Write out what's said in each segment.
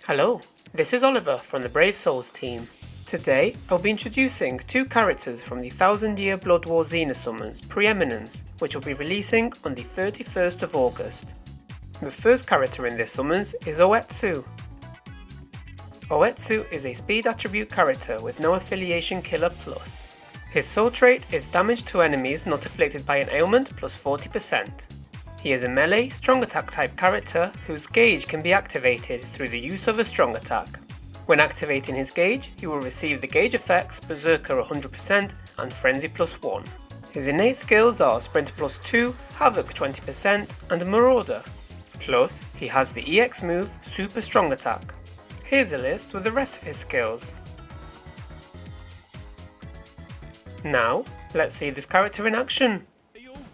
Hello, this is Oliver from the Brave Souls team. Today, I'll be introducing two characters from the 1000-year Blood War Xena summons Preeminence, which will be releasing on the 31st of August. The first character in this summons is Oh-Etsu. Oh-Etsu is a speed attribute character with no affiliation killer plus. His soul trait is damage to enemies not afflicted by an ailment plus 40%. He is a melee, strong attack type character whose gauge can be activated through the use of a strong attack. When activating his gauge, he will receive the gauge effects Berserker 100% and Frenzy plus 1. His innate skills are Sprinter plus 2, Havoc 20% and Marauder. Plus, he has the EX move Super Strong Attack. Here's a list with the rest of his skills. Now, let's see this character in action.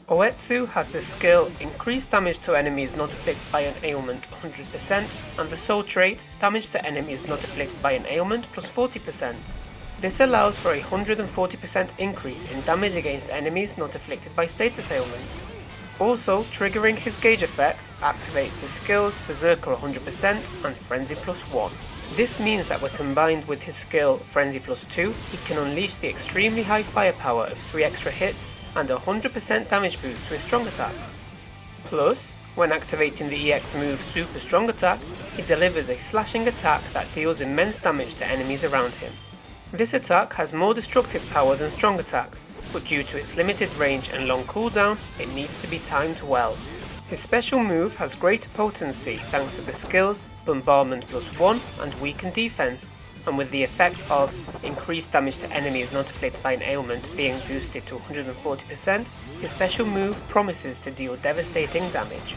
Oh-Etsu has the skill Increase damage to enemies not afflicted by an ailment 100% and the soul trait Damage to enemies not afflicted by an ailment plus 40%. This allows for a 140% increase in damage against enemies not afflicted by status ailments. Also, triggering his gauge effect activates the skills Berserker 100% and Frenzy plus 1. This means that when combined with his skill Frenzy plus 2, he can unleash the extremely high firepower of 3 extra hits and a 100% damage boost to his strong attacks. Plus, when activating the EX move Super Strong Attack, he delivers a slashing attack that deals immense damage to enemies around him. This attack has more destructive power than strong attacks, but due to its limited range and long cooldown, it needs to be timed well. His special move has greater potency thanks to the skills Bombardment plus 1 and Weaken Defense, and with the effect of increased damage to enemies not afflicted by an ailment being boosted to 140%, his special move promises to deal devastating damage.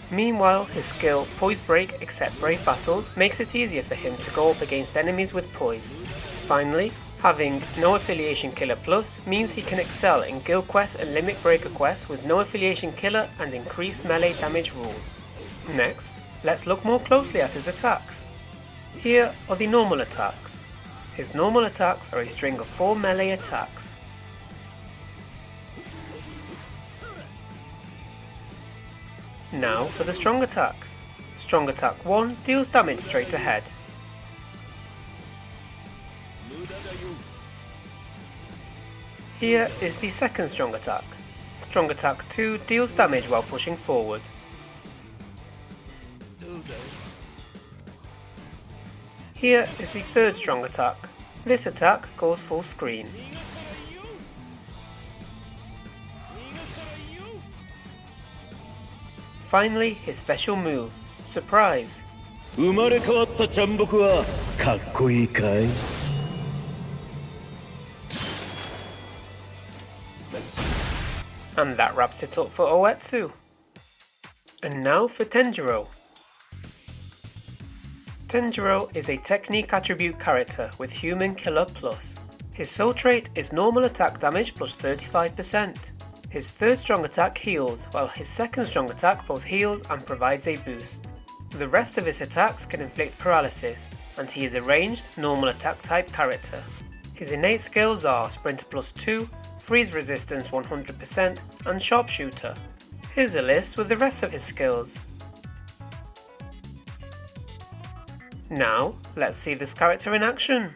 Meanwhile, his skill Poise Break Accept Brave Battles makes it easier for him to go up against enemies with poise. Finally, having no affiliation killer plus means he can excel in guild quests and limit breaker quests with no affiliation killer and increased melee damage rules. Next, let's look more closely at his attacks. Here are the normal attacks. His normal attacks are a string of 4 melee attacks. Now for the strong attacks. Strong attack 1 deals damage straight ahead. Here is the second strong attack. Strong attack 2 deals damage while pushing forward. Here is the third strong attack. This attack goes full screen. Finally, his special move, Surprise. And that wraps it up for Oh-Etsu. And now for Tenjiro. Tenjiro is a technique attribute character with human killer plus. His soul trait is normal attack damage plus 35%. His third strong attack heals, while his second strong attack both heals and provides a boost. The rest of his attacks can inflict paralysis, and he is a ranged, normal attack type character. His innate skills are Sprinter plus 2, Freeze resistance 100% and Sharpshooter. Here's a list with the rest of his skills. Now, let's see this character in action.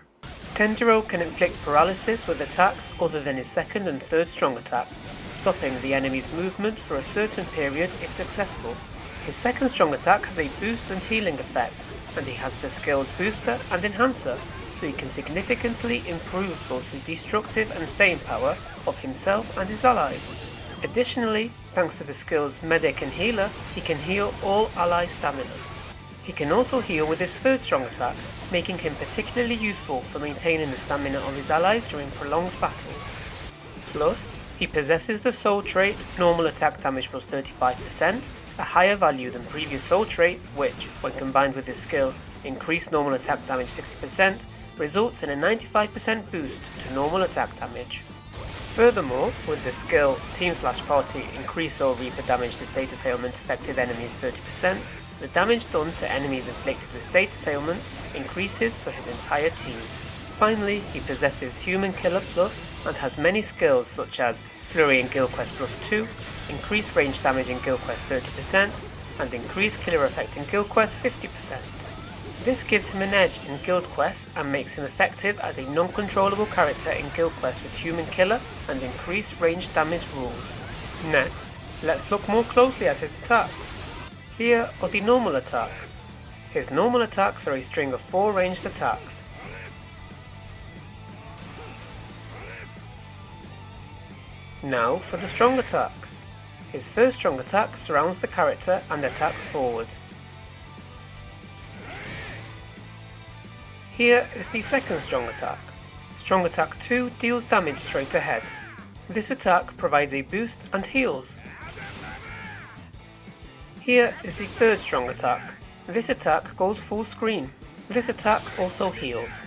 Tenjiro can inflict paralysis with attacks other than his second and third strong attacks, stopping the enemy's movement for a certain period if successful. His second strong attack has a boost and healing effect, and he has the skills Booster and Enhancer, so he can significantly improve both the destructive and staying power of himself and his allies. Additionally, thanks to the skills Medic and Healer, he can heal all ally stamina. He can also heal with his third strong attack, making him particularly useful for maintaining the stamina of his allies during prolonged battles. Plus, he possesses the soul trait Normal Attack Damage plus 35%, a higher value than previous soul traits which, when combined with his skill Increased Normal Attack Damage 60%, results in a 95% boost to normal attack damage. Furthermore, with the skill Team/Party Increase Soul Reaper Damage to Status Ailment Affected Enemies 30%, the damage done to enemies inflicted with status ailments increases for his entire team. Finally, he possesses Human Killer Plus and has many skills such as Flurry in Guild Quest plus 2, Increased Range Damage in Guild Quest 30%, and Increased Killer Effect in Guild Quest 50%. This gives him an edge in guild quests and makes him effective as a non-controllable character in guild quests with human killer and increased range damage rules. Next, let's look more closely at his attacks. Here are the normal attacks. His normal attacks are a string of 4 ranged attacks. Now for the strong attacks. His first strong attack surrounds the character and attacks forward. Here is the second strong attack. Strong attack 2 deals damage straight ahead. This attack provides a boost and heals. Here is the third strong attack. This attack goes full screen. This attack also heals.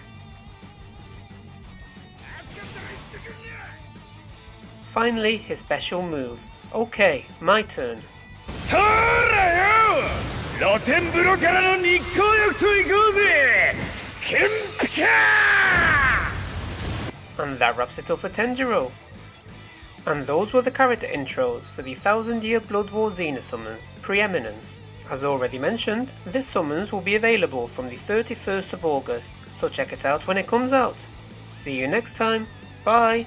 Finally, his special move. Okay, my turn. And that wraps it up for Tenjiro. And those were the character intros for the 1000-year Blood War Xena summons, Preeminence. As already mentioned, this summons will be available from the 31st of August, so check it out when it comes out. See you next time, bye!